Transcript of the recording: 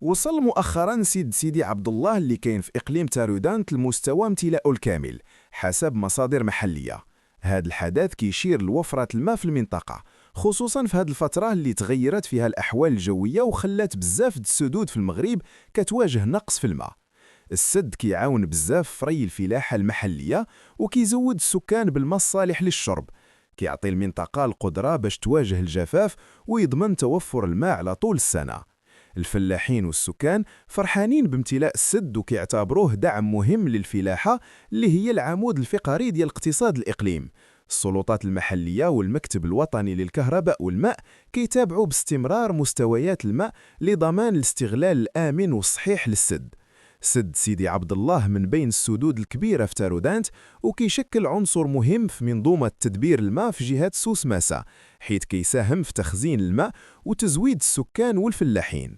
وصل مؤخرا سيدي عبد الله اللي كاين في إقليم تارودانت لمستوى امتلاءه الكامل حسب مصادر محلية. هذا الحدث كيشير لوفرة الماء في المنطقة، خصوصا في هذه الفترة اللي تغيرت فيها الأحوال الجوية وخلات بزاف د السدود في المغرب كتواجه نقص في الماء. السد كيعاون بزاف في ري الفلاحة المحلية وكيزود السكان بالماء الصالح للشرب، كيعطي المنطقة القدرة باش تواجه الجفاف ويضمن توفر الماء على طول السنة. الفلاحين والسكان فرحانين بامتلاء السد وكيعتبروه دعم مهم للفلاحة اللي هي العمود الفقري ديال اقتصاد الإقليم. السلطات المحلية والمكتب الوطني للكهرباء والماء كيتابعوا باستمرار مستويات الماء لضمان الاستغلال الآمن والصحيح للسد. سد سيدي عبد الله من بين السدود الكبيرة في تارودانت وكيشكل عنصر مهم في منظومة تدبير الماء في جهة سوس ماسا، حيث كيساهم في تخزين الماء وتزويد السكان والفلاحين.